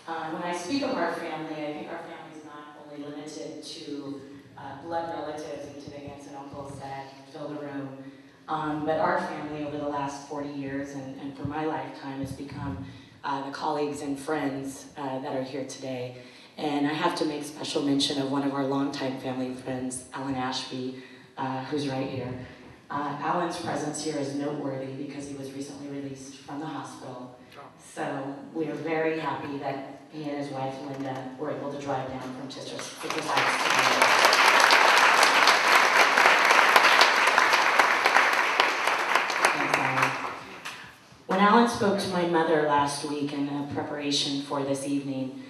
When I speak of our family, I think our family is not only limited to blood relatives and to the aunts and uncles that fill the room, but our family over the last 40 years and for my lifetime has become the colleagues and friends that are here today. And I have to make special mention of one of our longtime family friends, Alan Ashby, who's right here. Alan's presence here is noteworthy because he was recently released from the hospital. So we are very happy that he and his wife, Linda, were able to drive down from Citrus Heights today. Thanks, Alan. When Alan spoke to my mother last week in preparation for this evening,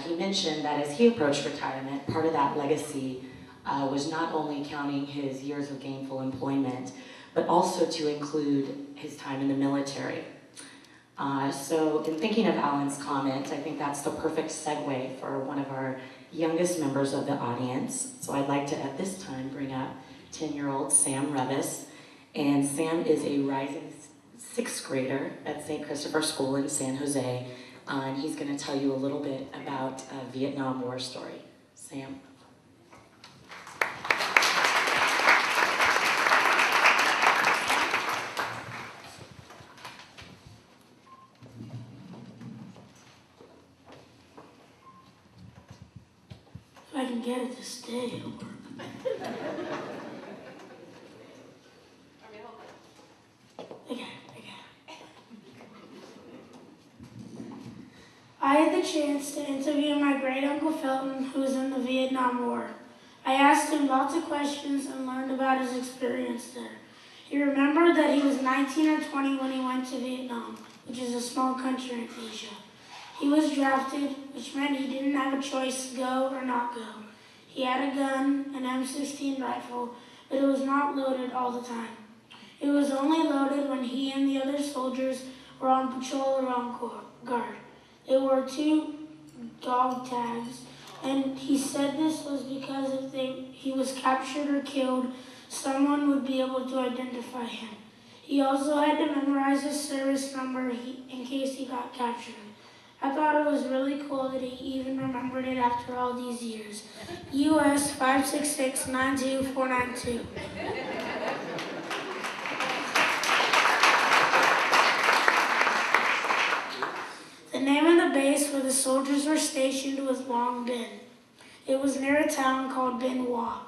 he mentioned that as he approached retirement, part of that legacy was not only counting his years of gainful employment, but also to include his time in the military. So in thinking of Alan's comment, I think that's the perfect segue for one of our youngest members of the audience. So I'd like to, at this time, bring up 10-year-old Sam Revis. And Sam is a rising sixth grader at St. Christopher School in San Jose. And he's going to tell you a little bit about a Vietnam War story. Sam? I can get it to stay. I had the chance to interview my great uncle Felton, who was in the Vietnam War. I asked him lots of questions and learned about his experience there. He remembered that he was 19 or 20 when he went to Vietnam, which is a small country in Asia. He was drafted, which meant he didn't have a choice to go or not go. He had a gun, an M16 rifle, but it was not loaded all the time. It was only loaded when he and the other soldiers were on patrol or on guard. They wore 2 dog tags, and he said this was because if he was captured or killed, someone would be able to identify him. He also had to memorize his service number in case he got captured. I thought it was really cool that he even remembered it after all these years. US 566-92492. The name of the base where the soldiers were stationed was Long Binh. It was near a town called Bien Hoa.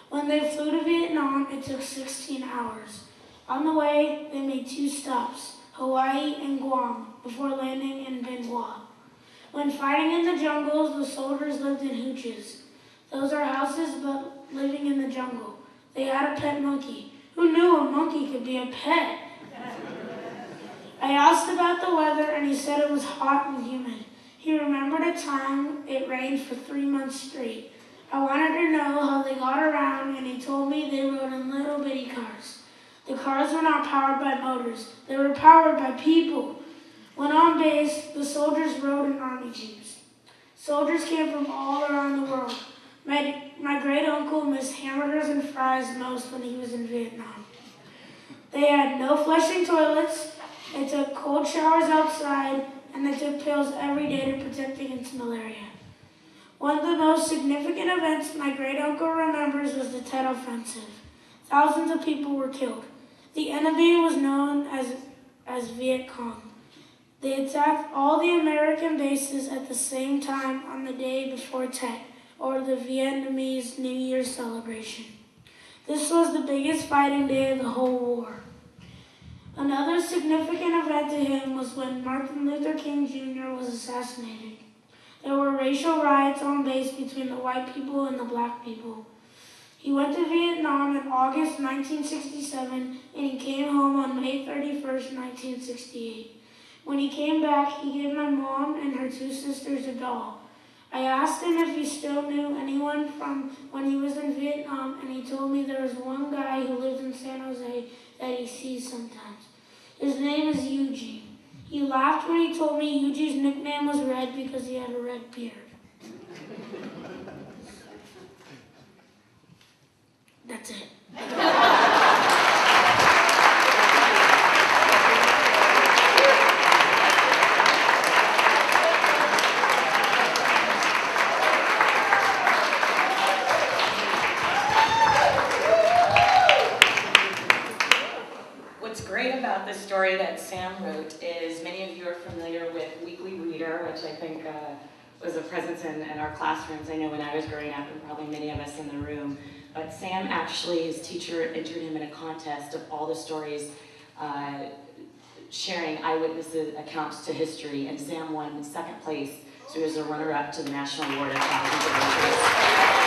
When they flew to Vietnam, it took 16 hours. On the way, they made 2 stops, Hawaii and Guam, before landing in Bien Hoa. When fighting in the jungles, the soldiers lived in hooches. Those are houses but living in the jungle. They had a pet monkey. Who knew a monkey could be a pet? I asked about the weather and he said it was hot and humid. He remembered a time it rained for 3 months straight. I wanted to know how they got around and he told me they rode in little bitty cars. The cars were not powered by motors. They were powered by people. When on base, the soldiers rode in army jeeps. Soldiers came from all around the world. My great uncle missed hamburgers and fries most when he was in Vietnam. They had no flushing toilets, they took cold showers outside, and they took pills every day to protect against malaria. One of the most significant events my great uncle remembers was the Tet Offensive. Thousands of people were killed. The enemy was known as Viet Cong. They attacked all the American bases at the same time on the day before Tet, or the Vietnamese New Year's celebration. This was the biggest fighting day of the whole war. Another significant event to him was when Martin Luther King Jr. was assassinated. There were racial riots on base between the white people and the black people. He went to Vietnam in August 1967 and he came home on May 31st, 1968. When he came back, he gave my mom and her 2 sisters a doll. I asked him if he still knew anyone from when he was in Vietnam, and he told me there was one guy who lives in San Jose that he sees sometimes. His name is Eugene. He laughed when he told me Eugene's nickname was Red because he had a red beard. That's it. What's great about this story that Sam wrote is many of you are familiar with Weekly Reader, which I think was a presence in our classrooms. I know when I was growing up, and probably many of us in the room. But Sam actually, his teacher entered him in a contest of all the stories sharing eyewitness accounts to history, and Sam won second place, so he was a runner-up to the National Award of Thousands of Acres.